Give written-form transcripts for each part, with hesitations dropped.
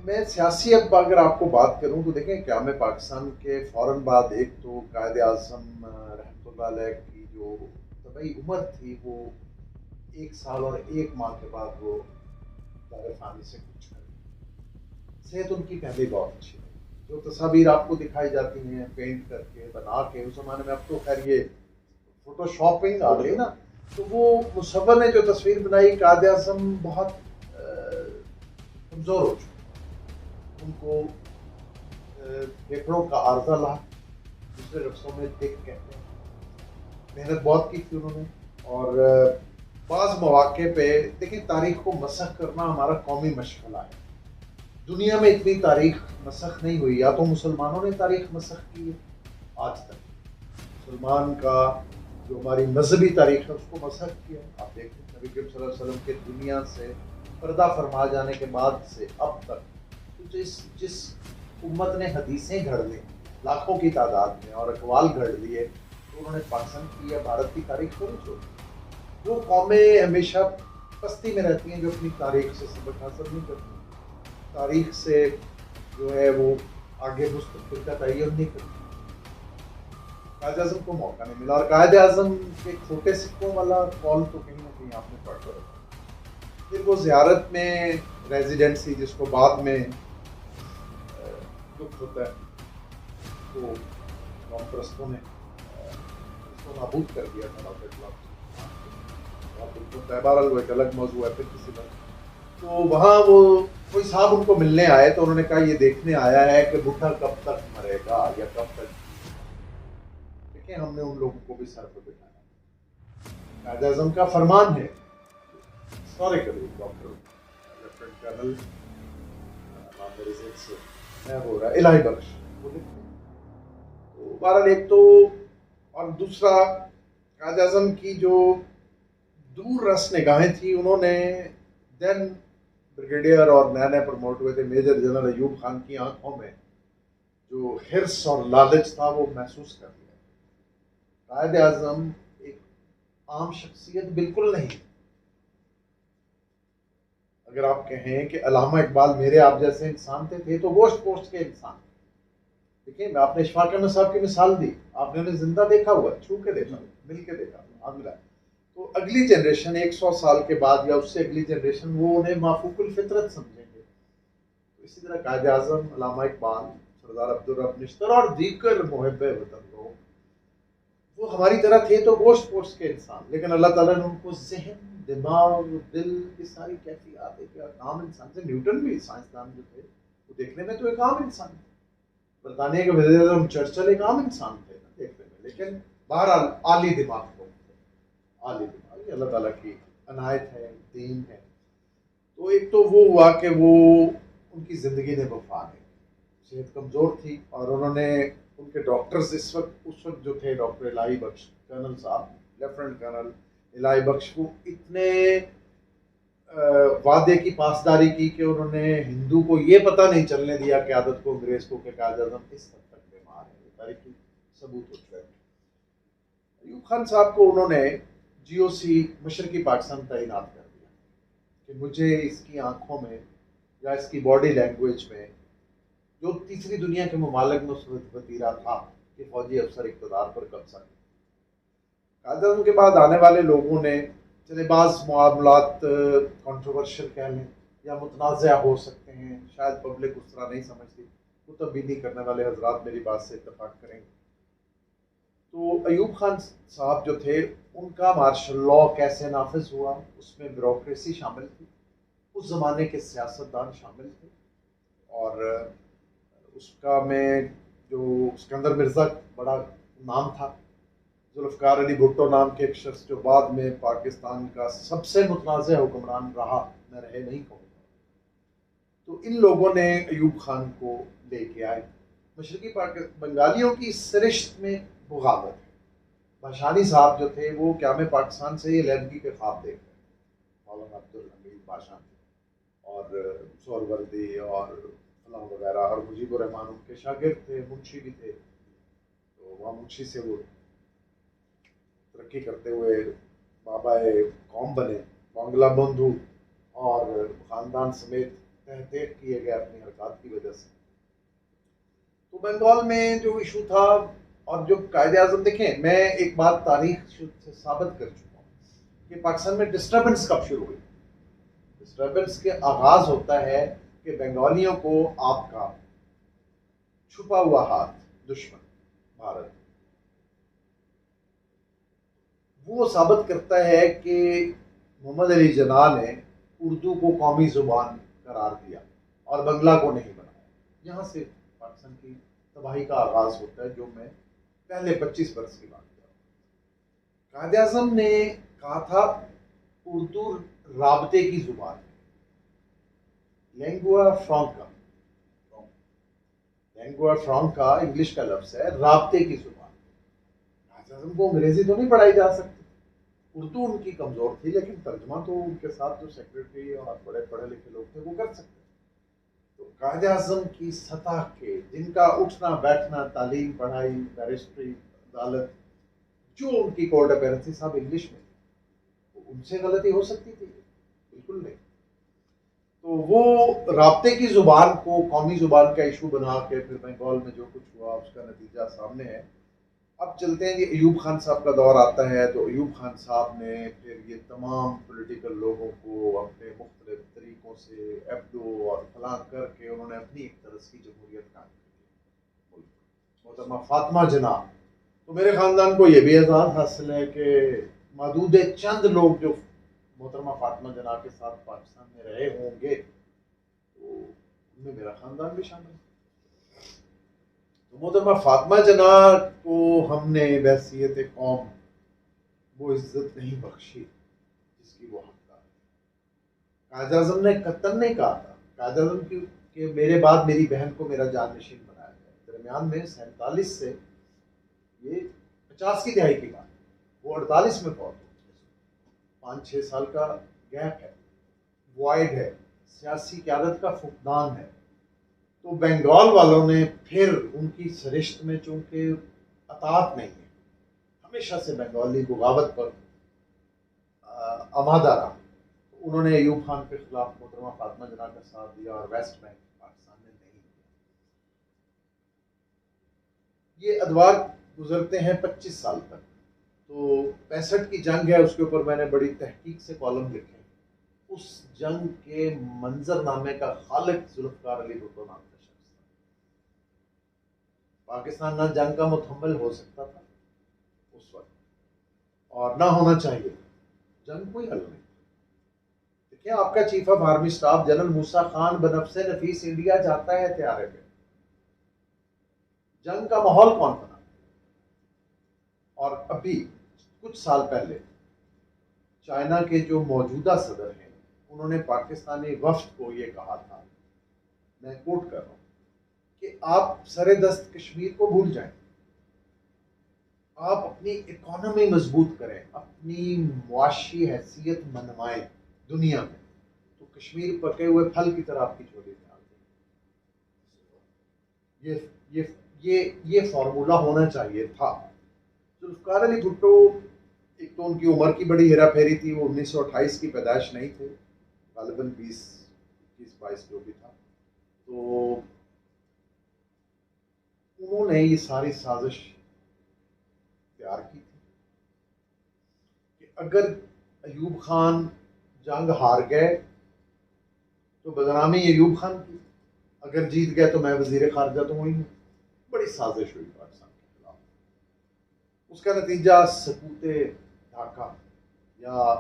मैं सियासी अब अगर आपको बात करूं तो देखें क्या मैं पाकिस्तान के फ़ौरन बाद एक तो कायद आज़म रहमतुल्लाह अलैह की जो तबई उम्र थी वो 1 साल और 1 माह के बाद वो दार फ़ानी से कुछ कर सेहत उनकी पहले ही बहुत अच्छी थी। जो तस्वीर आपको दिखाई जाती हैं पेंट करके बना के उस ज़माने में, अब तो खैर ये फोटोशॉपिंग आ गई ना, तो वो मुसव्वर ने जो तस्वीर बनाई कायद आज़म बहुत कमज़ोर हो चुके, उनको फेफड़ों का आर्जा ला, दूसरे लफ्ज़ों में दिक कहते हैं। मेहनत बहुत की थी उन्होंने, और बाज़ मौके पे देखिए तारीख को मसख करना हमारा कौमी मशगला है। दुनिया में इतनी तारीख मसख नहीं हुई, या तो मुसलमानों ने तारीख मसख की है आज तक, मुसलमान का जो हमारी मजहबी तारीख है उसको मसख किया। आप देखते हैं नबी करीम सल्लल्लाहु अलैहि वसल्लम के दुनिया से पर्दा फरमा जाने के बाद से अब तक तो जिस उम्मत ने हदीसें घड़ ली लाखों की तादाद में और अकवाल घड़ लिए, तो उन्होंने पाकिस्तान की या भारत की तारीख को नहीं छोड़ी। वो कौमें हमेशा पस्ती में रहती हैं जो अपनी तारीख से सबक हासिल नहीं करती, तारीख से जो है वो आगे मुस्तक़बिल का तयन नहीं करती। कायद आज़म को मौका नहीं मिला, और कायद आज़म के खोटे सिक्कों वाला कॉल तो कहीं ना कहीं आपने पढ़ रखा। फिर वो ज़ियारत में रेजिडेंसी जिसको बाद में दुख होता है, तो कॉमप्रस्तों ने उसको नाबूद कर दिया था डॉक्टर खिलाफ। बहरहाल वो एक अलग मौजूद है फिर किसी पर। तो वहाँ वो कोई साहब उनको मिलने आए, तो उन्होंने कहा ये देखने आया है कि बुढ़ा कब तक मरेगा या कब तक। देखिए हमने उन लोगों को भी सर पर बिठाया। कायद आज़म का फरमान है हिस्टोरिकली डॉक्टर लेफ्टिनेंट कर्नल नाम मेरे ज़हन से मैं हो रहा इलाही बख्श वो लिखते हैं। तो बहरहाल एक तो, और दूसरा कायद आज़म की जो दूर रस निगाहें थी, उन्होंने देन ब्रिगेडियर और नए नए प्रमोट हुए थे मेजर जनरल अयूब खान की आंखों में जो हिर्स और लालच था वो महसूस कर लिया। कायद आज़म एक आम शख्सियत बिल्कुल नहीं। अगर आप कहें कि अल्लामा इकबाल मेरे आप जैसे इंसान थे तो गोश्त पोस्ट के इंसान। देखिए मैं आपने इशफाक अहमद साहब की मिसाल दी, आपने उन्हें जिंदा देखा हुआ, छू के देखा, मिल के देखा, हाथ मिला। तो अगली जनरेशन 100 साल के बाद या उससे अगली जनरेशन वो उन्हें माफूकुल फितरत समझेंगे। तो इसी तरह कायद आज़म, अल्लामा इकबाल, सरदार अब्दुल रब निश्तर और दीगर मुहब्बे वतन लोग, वो हमारी तरह थे तो गोश्त पोस्ट के इंसान, लेकिन अल्लाह ताला ने उनको जहन, दिमाग, दिल की सारी कैफियत एक आम इंसान से, न्यूटन भी साइंसदान जो थे वो देखने में तो एक आम इंसान थे, बरतानिया के वज़ीर आज़म चर्चिल एक आम इंसान थे देखने में, लेकिन बहरहाल आली दिमाग को, आली दिमाग ये अल्लाह ताला की अनायत है, दीन है। तो एक तो वो हुआ कि वो उनकी ज़िंदगी ने वफा नहीं, सेहत कमज़ोर थी, और उन्होंने उनके डॉक्टर्स इस वक्त उस वक्त जो थे डॉक्टर इलाही बख्श कर्नल साहब, लेफ्टिनेंट कर्नल इलाही बख्श को इतने वादे की पासदारी की कि उन्होंने हिंदू को ये पता नहीं चलने दिया क़यादत को, अंग्रेज को, कि कायद आज़म इस हद तक बीमार है। तारीखी सबूत हो चुका है। अयूब खान साहब को उन्होंने जीओसी मशरकी पाकिस्तान तैनात कर दिया कि मुझे इसकी आंखों में या इसकी बॉडी लैंग्वेज में, जो तीसरी दुनिया के ममालिक में उस वक्त वतीरा था कि फौजी अफसर इक़्तिदार पर कब्जा किया। कायद आज़म के बाद आने वाले लोगों ने, चले बाज़ मामलात कंट्रोवर्शियल कह लें या मुतनाज़ा हो सकते हैं, शायद पब्लिक उस तरह नहीं समझती, तो तब्दीली करने वाले हजरात मेरी बात से इत्तफाक करेंगे। तो अयूब खान साहब जो थे उनका मार्शल लॉ कैसे नाफिज हुआ, उसमें ब्यूरोक्रेसी शामिल थी, उस ज़माने के सियासतदान शामिल थे, और उसका में जो सिकंदर मिर्ज़ा बड़ा नाम था, जुल्फ़िकार अली भुट्टो नाम के एक शख्स जो बाद में पाकिस्तान का सबसे मुतनाज़ हुक्मरान रहा, मैं रहे नहीं कहूँगा, तो इन लोगों ने अयूब खान को लेके आए। मशरकी बंगालियों की सरिश्त में बगावत है। भाषानी साहब जो थे वो क़याम पाकिस्तान से ही लहदगी के ख्वाब देख रहे थे, मौलाना अब्दुल हमीद बाशा और सोहरवर्दी और फलां वगैरह, और मुजीबुर रहमान उनके शागिर्द थे, मुंशी भी थे। तो वहाँ मुंशी से वो तरक्की करते हुए बाबा कौम बने, बांग्ला बंधु और ख़ानदान समेत तहत किए गए अपनी हरकत की वजह से। तो बंगाल में जो इशू था और जो कायदे आजम, देखें मैं एक बात तारीख से साबित कर चुका हूँ कि पाकिस्तान में डिस्टर्बेंस कब शुरू हुई। डिस्टर्बेंस के आगाज होता है कि बंगालियों को आपका छुपा हुआ हाथ दुश्मन भारत वो साबित करता है कि मोहम्मद अली जिन्ना ने उर्दू को कौमी जुबान करार दिया और बंगला को नहीं बनाया। यहाँ से पाकिस्तान की तबाही का आगाज होता है, जो मैं पहले 25 वर्ष की बात कर रहा हूँ। कायदे आज़म ने कहा था उर्दू राबते की जुबान, लैंगुआ फ्रांका। लैंगुआ फ्रांका इंग्लिश का लफ्ज है, राबते की जुबान। कायदे आज़म को अंग्रेजी तो नहीं पढ़ाई जा सकती, उर्दू उनकी कमजोर थी, लेकिन तर्जमा तो उनके साथ जो सेक्रेटरी और बड़े पढ़े लिखे लोग थे वो कर सकते। तो कायदे आज़म की सतह के जिनका उठना बैठना, तालीम, पढ़ाई, बैरिस्ट्री, अदालत, जो उनकी कोर्ट अपेयरेंस थी सब इंग्लिश में थी, तो उनसे गलती हो सकती थी? बिल्कुल नहीं। तो वो राब्ते की जुबान को कौमी जुबान का इशू बना के फिर बंगाल में जो कुछ हुआ उसका नतीजा सामने है। अब चलते हैं कि अयूब खान साहब का दौर आता है, तो अयूब खान साहब ने फिर ये तमाम पॉलिटिकल लोगों को अपने मुख्तलिफ तरीकों से एब्दो और फलां करके उन्होंने अपनी एक तरह की जमहूरियत कायम की। मोहतरमा फातिमा जिन्ना, तो मेरे ख़ानदान को ये भी एजाज़ हासिल है कि मदूद चंद लोग जो मोहतरमा फातिमा जिन्ना के साथ पाकिस्तान में रहे होंगे, तो उनमें मेरा ख़ानदान भी शामिल है। तो मोहतरमा फातिमा जिन्ना को हमने बहसीयत कौम वो इज्जत नहीं बख्शी जिसकी वो हकदार। कायदे आज़म ने कतन नहीं कहा था, कायदे आज़म की कि मेरे बाद मेरी बहन को मेरा जाननशीन बनाया जाए। दरमियान में 47 से ये 50 की दहाई की बात, वो 48 में फौत हुई। 5-6 साल का गैप है, वाइड है, सियासी क़यादत का फुकदान है। तो बंगाल वालों ने फिर उनकी सरिश्त में चूंकि अतात नहीं है, हमेशा से बंगाली बगावत पर आमादा रहा, तो उन्होंने अयूब खान के खिलाफ मोहतरमा फातिमा जिन्ना का साथ दिया और वेस्ट बैंक पाकिस्तान में नहीं दिया। ये अदवार गुजरते हैं 25 साल तक। तो 65 की जंग है, उसके ऊपर मैंने बड़ी तहकीक से कॉलम लिखे। उस जंग के मंजरनामे का खालिक जुल्फकार अली भुट्टो नाम का शख्स था। पाकिस्तान ना जंग का मुतहम्मिल हो सकता था उस वक्त, और ना होना चाहिए। जंग कोई हल नहीं। देखिए, आपका chief of army staff general Musa Khan बनफसे नफीस इंडिया जाता है हथियारे पे। जंग का माहौल कौन बना? और अभी कुछ साल पहले चाइना के जो मौजूदा सदर हैं, उन्होंने पाकिस्तानी वफ्द को ये कहा था, मैं कोट कर रहा हूं, कि आप सरेदस्त कश्मीर को भूल जाएं, आप अपनी इकोनॉमी मजबूत करें, अपनी मुआशी हैसियत मनवाएं दुनिया में, तो कश्मीर पके हुए फल की तरह आपकी झोली में आ जाए। ये फार्मूला होना चाहिए था। जुल्फकार अली भुट्टो, एक तो उनकी उम्र की बड़ी हेरा फेरी थी, वो 1928 की पैदाइश नहीं थे, गालिबन 20-22 जो भी था। तो उन्होंने ये सारी साजिश तैयार की थी कि अगर अयूब खान जंग हार गए तो बदनामी अयूब खान की, अगर जीत गए तो मैं वजीर खारजा तो हुई हूँ। बड़ी साजिश हुई पाकिस्तान के खिलाफ। उसका नतीजा सकूते ढाका या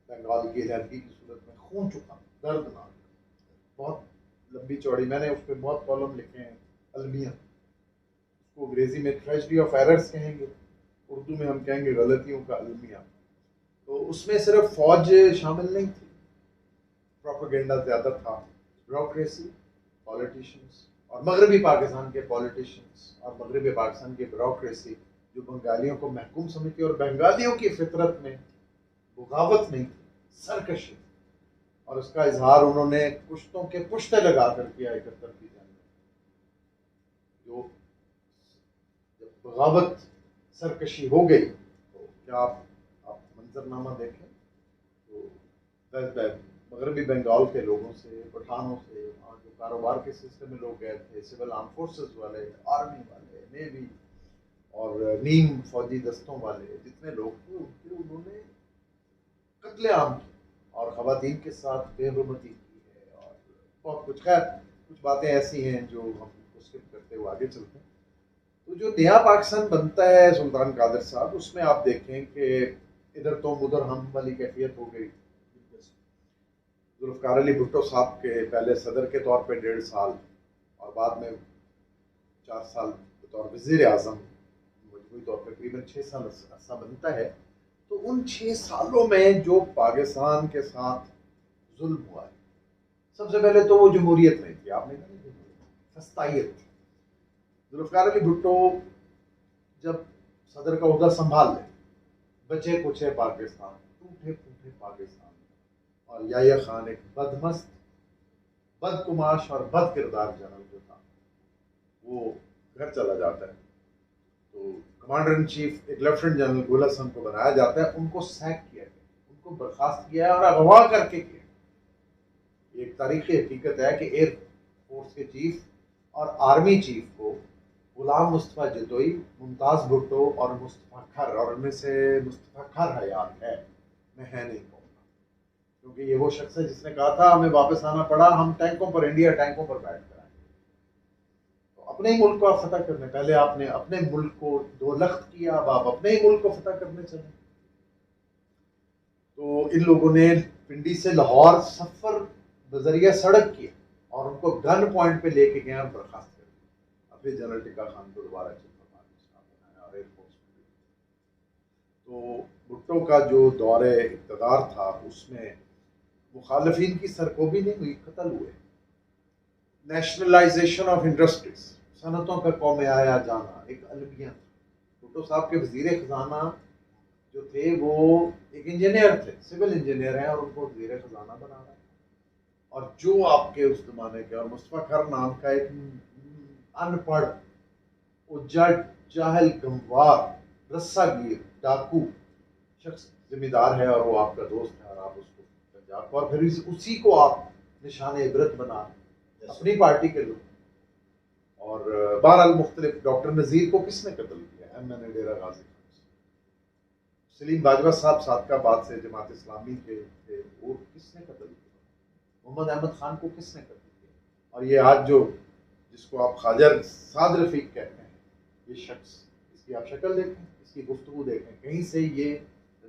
बंगाल की एलर्जी की सूरत में खून चुका, दर्दनाक, बहुत लंबी चौड़ी, मैंने उस पर बहुत कॉलम लिखे हैं। अलमिया, उसको अंग्रेजी में ट्रेजेडी ऑफ एरर्स कहेंगे, उर्दू में हम कहेंगे गलतियों का अलमिया। तो उसमें सिर्फ फौज शामिल नहीं थी, प्रोपेगेंडा ज़्यादा था, ब्यूरोक्रेसी, पॉलिटिशियंस और मगरबी पाकिस्तान के पॉलिटिशियंस और मगरबी पाकिस्तान की ब्यूरोक्रेसी जो बंगालियों को महकूम समझती, और बंगालियों की फितरत में बगावत नहीं थी, सरकशी, और उसका इजहार उन्होंने पुश्तों के पुश्ते लगा कर किया 71 की जंग में। जो जब बगावत सरकशी हो गई, तो क्या आप मंजरनामा देखें, तो मगरबी बंगाल के लोगों से, पठानों से, और जो कारोबार के सिलसिले में लोग गए थे, सिविल आर्म फोर्सेस वाले, आर्मी वाले, नेवी और नीम फौजी दस्तों वाले जितने लोग थे उनके उन्होंने कत्लेआम किया और खवातीन के साथ बेहरमती की है और बहुत कुछ। खैर कुछ बातें ऐसी हैं जो हम स्किप करते हुए आगे चलते हैं। तो जो नया पाकिस्तान बनता है सुल्तान कादर साहब, उसमें आप देखें कि इधर तो उधर हम वाली कैफियत हो गई। जुल्फ़िकार अली भुट्टो साहब के पहले सदर के तौर पे 1.5 साल और बाद में 4 साल बतौर वज़ीर आज़म मजमूई तौर पर करीबन 6 साल अरसा बनता है। तो उन 6 सालों में जो पाकिस्तान के साथ जुल्म हुआ है, सबसे पहले तो वो जमहूरियत नहीं थी, आपने कहा फस्तायत थी। जुल्फ़िकार अली भुट्टो जब सदर का उहदा संभाल ले, बचे कुचे पाकिस्तान, टूटे फूटे पाकिस्तान, और याह्या खान एक बदमस्त, बदकुमाश और बद किरदार जनरल जो था वो घर चला जाता है। तो कमांडर इन चीफ एक लेफ्टिनेंट जनरल गुल हसन को बनाया जाता है, उनको सैक किया गया, उनको बर्खास्त किया और अगवा करके किया। एक तारीखी हकीकत है कि एयर फोर्स के चीफ और आर्मी चीफ को गुलाम मुस्तफ़ा जतोई, मुमताज़ भुट्टो और मुस्तफ़ा खर, और उनमें से मुस्तफ़ा खर हयात है, मैं है नहीं कहूँगा, क्योंकि ये वो शख्स है जिसने कहा था हमें वापस आना पड़ा, हम टैंकों पर, इंडिया टैंकों पर बैठ कर आएंगे। तो अपने ही मुल्क को आप फतह करने, पहले आपने अपने मुल्क को दो लख्त किया, अब आप अपने ही मुल्क को फतह करने चले। तो इन लोगों ने पिंडी से लाहौर सफर बजरिया सड़क किया और उनको गन पॉइंट पे लेके गए और बर्खास्त कर दिया। अपने जनरल टिक्का खान को दोबारा बनाया और एयरफोर्स में। तो भुट्टो का जो दौरे इक़्तिदार था उसमें मुखालफिन की सरकोबी नहीं हुई, कत्ल हुए। नेशनलाइजेशन ऑफ इंडस्ट्रीज, सनतों का कौम आया जाना एक अलमिया था। भुट्टो साहब के वजीर खजाना जो थे वो एक इंजीनियर थे, सिविल इंजीनियर हैं, और उनको वजीर खजाना बना रहा है। और जो आपके उस जमाने के, और मुस्तफ़ा खर नाम का एक अनपढ़, उजड़, जाहिल, गंवार, रस्सागीर, डाकू शख्स जिम्मेदार है, और वो आपका दोस्त है, और आप उसको पंजाब को, और फिर उसी को आप निशान इबरत बना अपनी पार्टी के लोग। और बहरहाल मुख्तलिफ, डॉक्टर नज़ीर को किसने कत्ल किया? MNA डेरा गाजी। सलीम बाजवा साहब सादकाबाद से जमात इस्लामी के थे, वो किसने कत्ल किया? मोहम्मद अहमद खान को किसने कत्ल किया? और ये आज जो जिसको आप ख्वाजा साद रफीक कहते हैं, ये शख्स, इसकी आप शक्ल देखें, इसकी गुफ्तगू देखें, कहीं से ये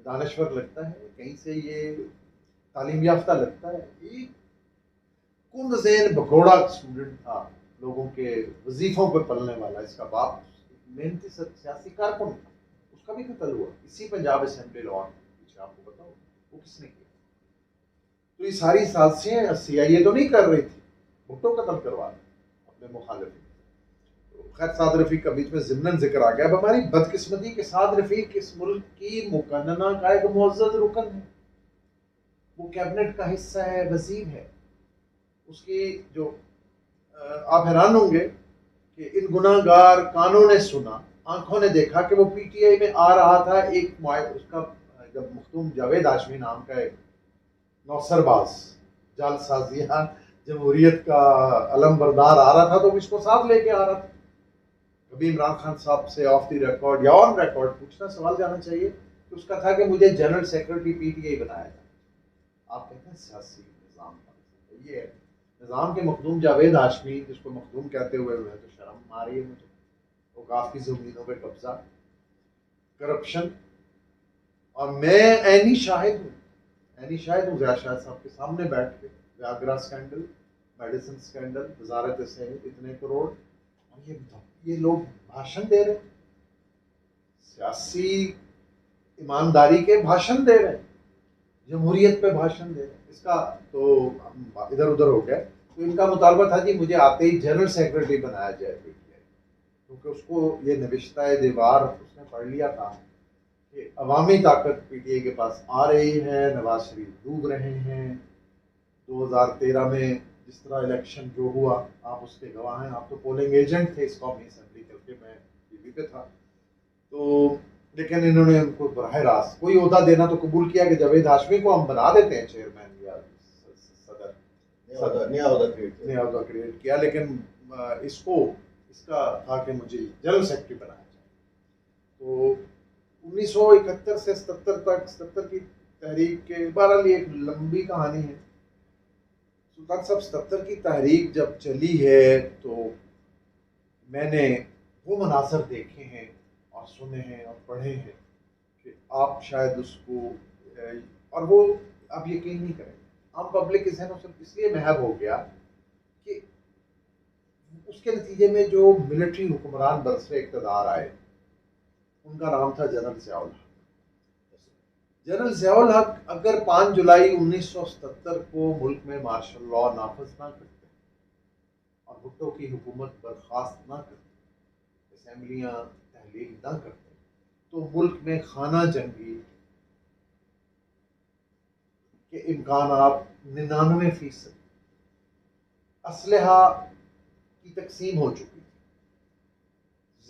दानश्वर लगता है, कहीं से ये तालीम याफ्ता लगता है। एक कुंद ज़ेन भगोड़ा स्टूडेंट था, लोगों के वजीफों पर पलने वाला। इसका बाप मेहनती सियासी कारकुन था, उसका भी कत्ल हुआ इसी पंजाब असेंबली लॉन पीछे। आपको बताओ वो किसने किया? तो ये सारी साजिशें CIA तो नहीं कर रही थी, भुट्टो कत्ल करवा अपने मुखालिफ। तो खैर साद रफीक का बीच में ज़िम्नन जिक्र आ गया। अब हमारी बदकिस्मती के साद रफीक इस मुल्क की मुकन्नना का एक मुअज़्ज़ज़ रुकन है, वो कैबिनेट का हिस्सा है, वज़ीर है। उसकी जो आप हैरान होंगे कि इन गुनाहगार कानों ने सुना, आंखों ने देखा कि वो PTI में आ रहा था। एक उसका जब मखदूम जावेद हाशमी नाम का एक नौसरबाज जालसाजिया जमहूरियत का अलम बरदार आ रहा था, तो इसको साथ लेके आ रहा था। कभी इमरान खान साहब से ऑफ द रिकॉर्ड या ऑन रिकॉर्ड पूछना सवाल जाना चाहिए कि उसका था कि मुझे जनरल सेक्रेटरी PTI बनाया जाए। आप कहते हैं सियासी निज़ाम, ये है निज़ाम के मखदूम जावेद हाशमी, जिसको मखदूम कहते हुए मैं तो शर्म आ रही है मुझे। औकाफ की ज़मीनों पे कब्जा, करप्शन, और मैं ऐनी शाहिद हूँ, ज़िया शाहिद साहब के सामने बैठ के व्यागरा स्कैंडल, मेडिसिन स्कैंडल, वजारत सेहत इतने करोड़, और ये लोग भाषण दे रहे, सियासी ईमानदारी के भाषण दे रहे, जमहूरियत पे भाषण दे रहे। इसका तो इधर उधर हो गया। तो इनका मुतालबा था कि मुझे आते ही जनरल सेक्रेटरी बनाया जाए PTI, क्योंकि उसको ये नविश्ता दीवार उसने पढ़ लिया था कि अवामी ताकत PTI के पास आ रही है, नवाज शरीफ डूब रहे हैं। 2013 में जिस तरह इलेक्शन जो हुआ, आप उसके गवाह हैं, आप तो पोलिंग एजेंट थे इस कौमी असम्बली करके, मैं TV पे था। तो लेकिन इन्होंने उनको बराह रास्त कोई ओहदा देना तो कबूल किया कि जावेद हाशमी को हम बना देते हैं चेयरमैन या नया अहदा क्रिएट किया, लेकिन इसका था कि मुझे जनरल सेक्रेटरी बनाया जाए। तो 1971 से 77 तक, 77 की तहरीक के, बहरहाल ये एक लंबी कहानी है। सुल्तान साहब 77 की तहरीक जब चली है तो मैंने वो मनासर देखे हैं और सुने हैं और पढ़े हैं कि आप शायद उसको, और वो आप यकीन नहीं करेंगे, आम पब्लिक के जहनों से इसलिए महव हो गया कि उसके नतीजे में जो मिलिट्री हुक्मरान बरसरे इक़्तिदार आए उनका नाम था जनरल ज़ियाउल हक। जनरल ज़ियाउल हक अगर 5 जुलाई 1977 को मुल्क में मार्शल लॉ नाफज ना करते और भुट्टो की हुकूमत बर्खास्त ना करते, असेंबलियाँ तहलील ना करते, तो मुल्क में खाना जंगी के इम्कान 99%, असलहा की तकसीम हो चुकी थी,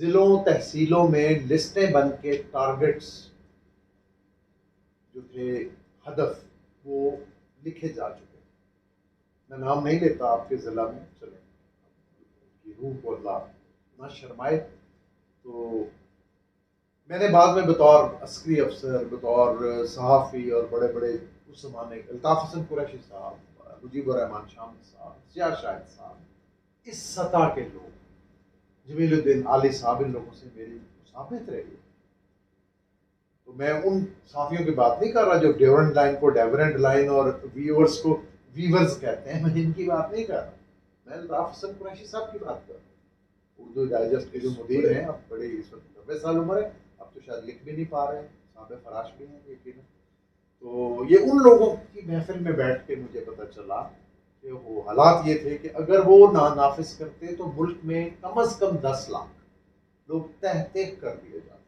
ज़िलों तहसीलों में लिस्टें बन के टारगेट्स जो थे, हदफ, वो लिखे जा चुके। मैं नाम नहीं लेता आपके ज़िला में, चले रूह को अल्लाह ना शर्माए। तो मैंने बाद में बतौर अस्करी अफसर, बतौर सहाफ़ी और बड़े बड़े उस ज़माने अल्ताफ़ हसन कुरैशी साहब, मुजीबुर रहमान शामी साहब, जिया शाहिद साहब, इस सतह के लोग, जमीलुद्दीन आली साहब, इन लोगों से मेरी मुसाफित रही। तो मैं उन साफियों की बात नहीं कर रहा जो ड्यूरेंट लाइन को डेवरेंट लाइन और व्यूअर्स को वीवर्स कहते हैं, मैं इनकी बात नहीं कर रहा। मैं अल्ताफ़ हसन कुरैशी साहब की बात कर रहा हूँ, उर्दू डाइजेस्ट के जो मुदीर हैं, अब बड़े इस वक्त 90 साल उम्र है, अब तो शायद लिख भी नहीं पा रहे हैं, साहब फराश भी हैं यकीन। तो ये उन लोगों की महफिल में बैठ के मुझे पता चला कि वो हालात ये थे कि अगर वो नाफिज करते तो मुल्क में कम अज़ कम 10 लाख लोग तहत कर दिए जाते,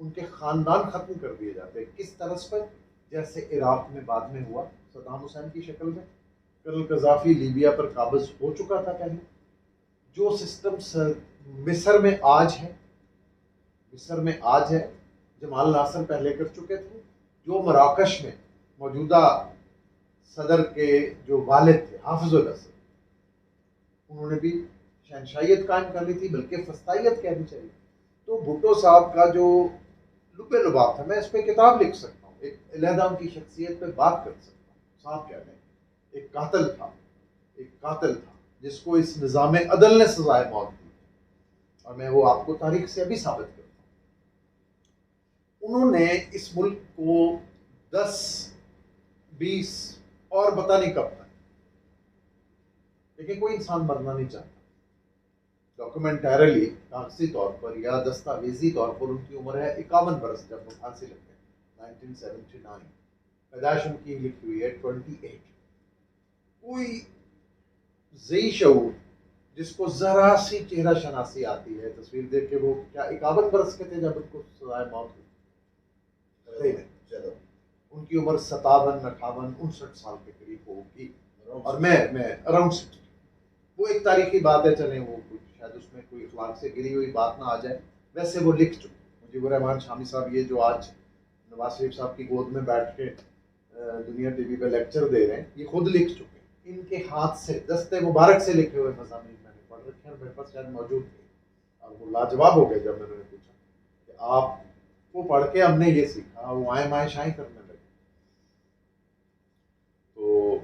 उनके ख़ानदान ख़त्म कर दिए जाते। किस तरह पर? जैसे इराक़ में बाद में हुआ सद्दाम हुसैन की शक्ल में, कर्नल कज़ाफ़ी लीबिया पर काबिज़ हो चुका था पहले, जो सिस्टम मिस्र में आज है, जमाल नासर पहले कर चुके थे, जो मराकश में मौजूदा सदर के जो वालिद थे हाफिजुल असद, उन्होंने भी शहनशाहियत कायम कर ली थी, बल्कि फस्तायत कहनी चाहिए। तो भुट्टो साहब का जो लुबे लुबाब था, मैं इस पर किताब लिख सकता हूँ, एक अलहदा उनकी शख्सियत पे बात कर सकता हूँ। साहब क्या है, एक कातिल था जिसको इस निज़ाम अदल ने सजाए मौत दी, और मैं वो आपको तारीख से अभी साबित करता हूँ। उन्होंने इस मुल्क को 10, 20 और पता नहीं कब तक, लेकिन कोई इंसान मरना नहीं चाहता। डॉक्यूमेंटरली, कागजी तौर पर या दस्तावेजी तौर पर उनकी उम्र है 51 बरस जब वो फांसी लगते हैं 1979, पैदाइश उनकी लिखी हुई है 28। कोई ज़ई शऊर जिसको जरा सी चेहरा शनासी आती है, तस्वीर देख के, वो क्या 51 बरस के थे जब उनको सजाए मौत हुई? चलो, उनकी उम्र 57, 58, 59 साल के करीब होगी, और मैं अराउंड 60। वो एक तारीखी बात है, चलें वो कुछ शायद उसमें कोई अखलाक से गिरी हुई बात ना आ जाए, वैसे वो लिख चुके। मुजीबुर रहमान शामी साहब, ये जो आज नवाज शरीफ साहब की गोद में बैठ के दुनिया टीवी पे लेक्चर दे रहे हैं, ये खुद लिख चुके। इनके हाथ से, दस्ते मुबारक से लिखे हुए मज़ामीन मैंने पढ़ रखे हैं, मेरे पास शायद मौजूद थे, और वो लाजवाब हो गए जब मैंने पूछा कि आपको पढ़ के हमने ये सीखा, वो आए शाही करने लगे। तो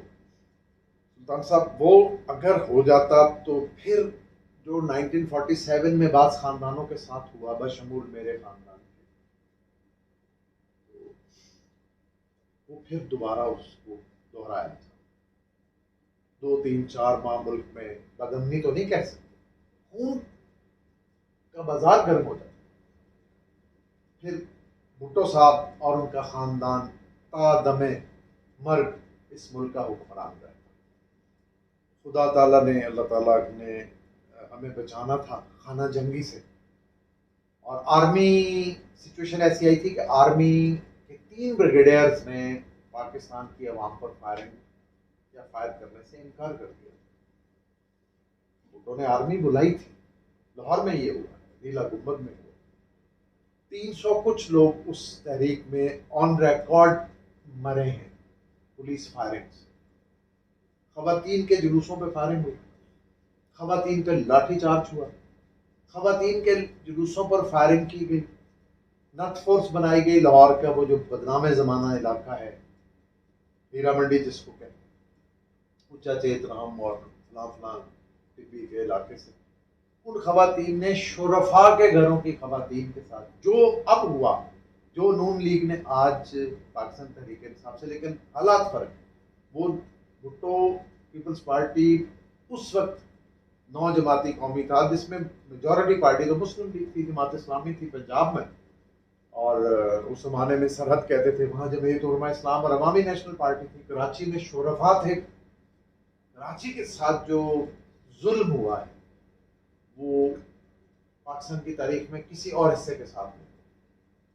सुल्तान साहब वो अगर हो जाता तो फिर जो 1947 में बाज़ ख़ानदानों के साथ हुआ, बशमूल मेरे ख़ानदान के, तो वो फिर दोबारा उसको दोहराया था। 2, 3, 4 माह मुल्क में बदअमनी तो नहीं कह सकते, खून का बाजार गर्म हो जाता। फिर भुट्टो साहब और उनका ख़ानदान ता दमे मर्ग इस मुल्क का हुक्मरान रहा। खुदा ताला ने, अल्लाह ताला ने हमें बचाना था खाना जंगी से, और आर्मी सिचुएशन ऐसी आई थी कि आर्मी के 3 ब्रिगेडियर्स ने पाकिस्तान की आवाम पर फायर करने से इनकार कर दिया। उन्होंने आर्मी बुलाई थी, लाहौर में ये हुआ, नीला गुंबद में हुआ। 300 कुछ लोग उस तहरीक में ऑन रिकॉर्ड मरे हैं पुलिस फायरिंग से। खवातीन के जुलूसों पे फायरिंग हुई, खवातीन पे लाठीचार्ज हुआ, खवातीन के जुलूसों पर फायरिंग की गई, नथ फोर्स बनाई गई लाहौर का, वो जो बदनाम ज़माना इलाका है, हीरा मंडी जिसको कहते हैं, उच्चा चेतराम और फलां फलां टिब्बी के इलाके से, उन खवातीन ने शुरफा के घरों की खवातीन के साथ जो अब हुआ, जो नून लीग ने आज पाकिस्तान तहरीक इंसाफ से, लेकिन हालात फर्क है। वो भुट्टो पीपल्स पार्टी उस वक्त नौ जमाती कौमी था जिसमें मेजॉरिटी पार्टी तो मुस्लिम लीग थी, जमात इस्लामी थी पंजाब में, और उस जमाने में सरहद कहते थे, वहाँ जमीयत उलमा इस्लाम और अवामी नेशनल पार्टी थी। कराची में शुरफा थे। कराची के साथ जो जुल्म हुआ है वो पाकिस्तान की तारीख में किसी और हिस्से के साथ नहीं।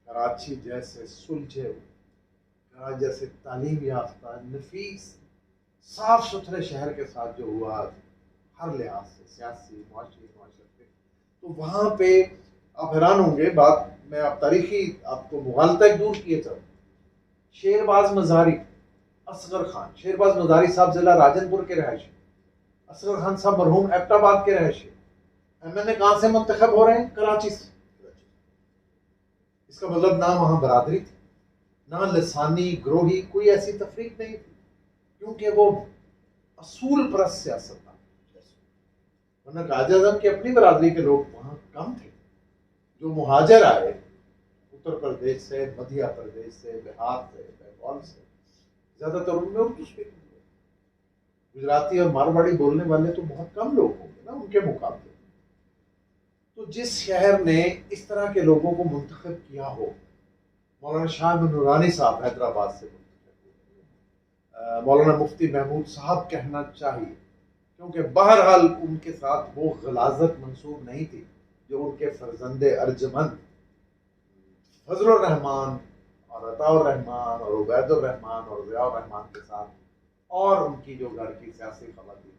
कराची जैसे सुलझे हुए, कराची जैसे तालीम याफ्ता नफीस साफ सुथरे शहर के साथ जो हुआ हर लिहाज से, सियासी माशी माशरती, तो वहाँ पे आप हैरान होंगे। बात मैं आप तारीखी आपको मुगालता दूर किए चल, शेरबाज मज़ारी असगर खान, शेरबाज मज़ारी साहब जिला राजनपुर के रहायशी, असगर खान साहब मरहूम एबटाबाद के रहायशी, एमएनए कहाँ से मुंतखब हो रहे हैं? कराची से। इसका मतलब ना वहाँ बरादरी थी, ना लसानी ग्रोही कोई ऐसी तफरीक नहीं थी, क्योंकि वो असूल परस्त सियासत था। वरना कायद आज़म की अपनी बरादरी के लोग वहाँ कम थे। जो मुहाजिर आए उत्तर प्रदेश से, मध्य प्रदेश से, बिहार से, बंगाल से, ज्यादातर उनमें उर्दू स्पीकिंग, गुजराती और मारवाड़ी बोलने वाले तो बहुत कम लोग होंगे ना उनके मुकाबले। तो जिस शहर ने इस तरह के लोगों को मुंतखब किया हो, मौलाना शाह नूरानी साहब हैदराबाद से मौलाना मुफ्ती महमूद साहब कहना चाहिए, क्योंकि बहरहाल उनके साथ वो गलाजत मंसूब नहीं थी जो उनके फर्जंदे अर्जमंद फजलुर रहमान और अताउर रहमान और उबैदुर रहमान और ज़ियाउर रहमान के साथ, और उनकी जो घर की सियासी खवातीन है,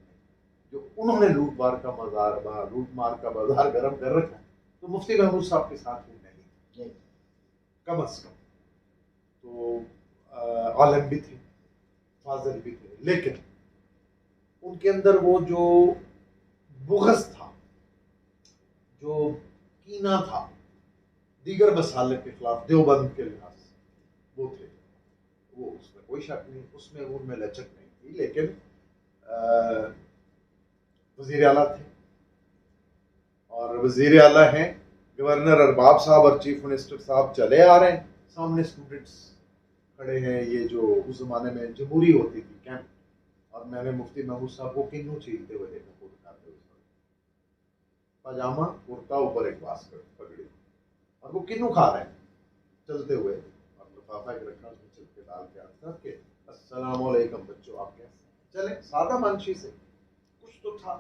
जो उन्होंने लूट मार का बाजार गर्म कर रखा है, तो मुफ्ती महमूद साहब के साथ भी नहीं, कम अज कम। तो आलम भी थे, फाजिल भी थे, लेकिन उनके अंदर वो जो बुग़्ज़ था, जो कीना था दीगर मसाले के खिलाफ देवबंद के लिहाज से, वो थे, वो उसमें कोई शक नहीं, उसमें उनमें लचक नहीं थी। लेकिन वज़ीर आला थे, और वज़ीर आला हैं, गवर्नर अरबाब साहब और चीफ मिनिस्टर साहब चले आ रहे हैं, सामने स्टूडेंट्स खड़े हैं। ये जो उस जमाने में जमहूरी होती थी कैंप, और मैंने मुफ्ती महमूद साहब को किन्नू छीलते हुए देखा, पजामा कुर्ता, ऊपर एक वास्कट पगड़ी, और वो किन्नू खा रहे हैं चलते हुए, और लिफाफा एक रखा उसमें चल के डाल के आता के अस्सलाम वालेकुम बच्चों, आप कैसे चले, सादा मानशी से कुछ तो था।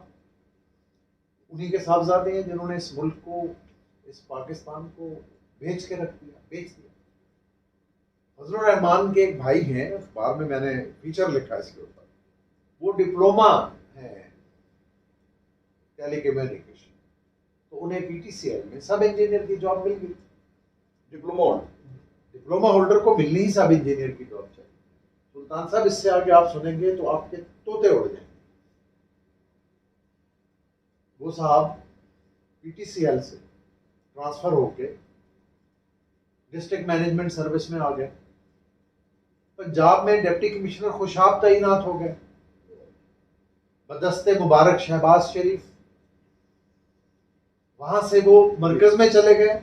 उन्हीं के साहबजादे हैं जिन्होंने इस मुल्क को, इस पाकिस्तान को बेच के रख दिया, बेच दिया। फजलुर रहमान के एक भाई हैं, अखबार में मैंने फीचर लिखा इसके ऊपर, वो डिप्लोमा है टेलीकम्युनिकेशन, तो उन्हें पीटीसीएल में सब इंजीनियर की जॉब मिल गई। डिप्लोमा होल्डर को मिलनी ही सब इंजीनियर की जॉब चाहिए। सुल्तान साहब, इससे आगे आप सुनेंगे तो आपके तोते उड़ जाएंगे। वो साहब पीटीसीएल से ट्रांसफर होके डिस्ट्रिक्ट मैनेजमेंट सर्विस में आ गए, पंजाब में डिप्टी कमिश्नर खुशाब तैनात हो गए, बदस्ते मुबारक शहबाज शरीफ, वहां से वो मरकज में चले गए,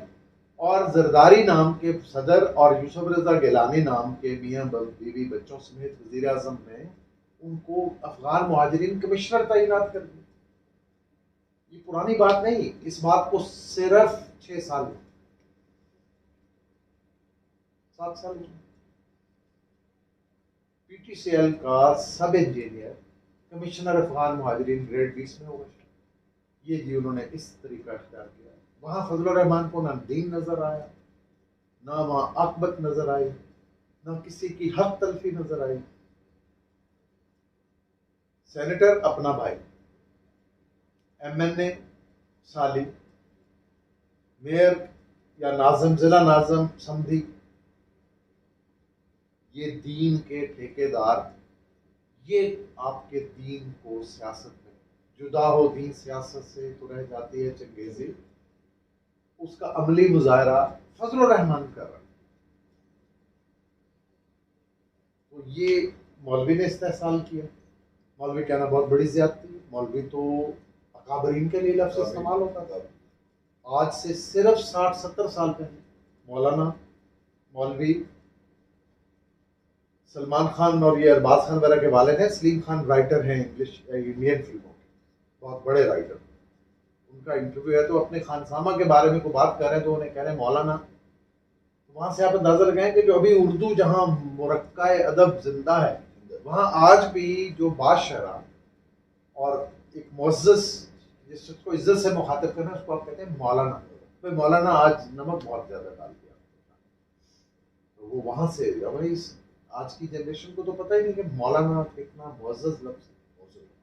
और जरदारी नाम के सदर और यूसुफ रजा गिलानी नाम के मियाँ बीवी बच्चों समेत वजीर आजम ने उनको अफगान मुहाजिरीन कमिश्नर तैनात कर दिया। ये पुरानी बात नहीं, इस बात को सिर्फ 6 साल 7 साल पीटीसीएल का सब इंजीनियर कमिश्नर अफगान मुहाजिरीन ग्रेड 20 में होगा। ये जी उन्होंने इस तरीका अख्तियार किया। वहाँ फजलुर रहमान को ना दीन नजर आया, ना वहाँ आकबत नजर आई, ना किसी की हक तलफी नजर आई। सेनेटर अपना भाई, एमएनए साली, मेयर या नाज़िम, जिला नाज़िम समधी, ये दीन के ठेकेदार, ये आपके दीन को सियासत में जुदा हो, दीन सियासत से तो रह जाती है चंगेजी, उसका अमली मुजाहरा फजलुर रहमान कर रहा है। तो ये मौलवी ने इस्तेहसाल किया। मौलवी कहना बहुत बड़ी ज्यादती है। मौलवी तो अकाबरीन के लिए लफ्ज़ इस्तेमाल होता था। आज से सिर्फ 60-70 साल पहले मौलाना मौलवी सलमान खान और ये अरबाज खान वगैरह के वालिद हैं। सलीम खान राइटर हैं इंग्लिश इंडियन फिल्मों के, बहुत बड़े राइटर। उनका इंटरव्यू है तो अपने खानसामा के बारे में कोई बात कर रहे हैं तो उन्हें कह रहे हैं मौलाना। तो वहां से आप अंदाजा लगाएं कि जो अभी उर्दू जहां मुरक्का अदब जिंदा है, वहां आज भी जो बादशाह और एक मुअज़्ज़ज़ जिसको इज्जत से मुखातिब करना है उसको आप कहते हैं मौलाना। भाई मौलाना आज नमक बहुत ज्यादा डाल दिया, तो वो वहां से भाई आज की जनरेशन को तो पता ही नहीं कि मौलाना कितना मुअज़्ज़ज़ लफ्ज़ है,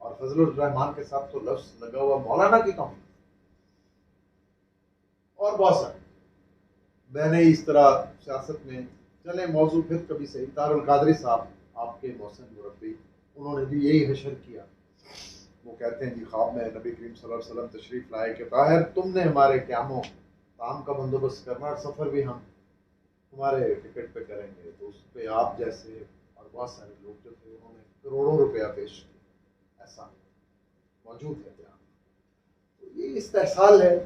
और फजलुर रहमान के साथ तो लफ्ज़ लगा हुआ मौलाना की कौन। और बहुत सारे मैंने इस तरह सियासत में चले मौजू फिर कभी से तारुल कादरी साहब आपके मौसम मुरब्बी, उन्होंने भी यही हशर किया। वो कहते हैं जी ख्वाब में नबी करीम सल्लल्लाहु अलैहि वसल्लम तशरीफ लाए कि ताहिर तुमने हमारे क़यामों काम का बंदोबस्त करना और सफ़र भी हम तुम्हारे टिकट पे करेंगे। तो उस पर आप जैसे और बहुत सारे लोग जो थे उन्होंने करोड़ों रुपया पेश किया, ऐसा मौजूद है बयान। तो ये इस्तेहसाल है।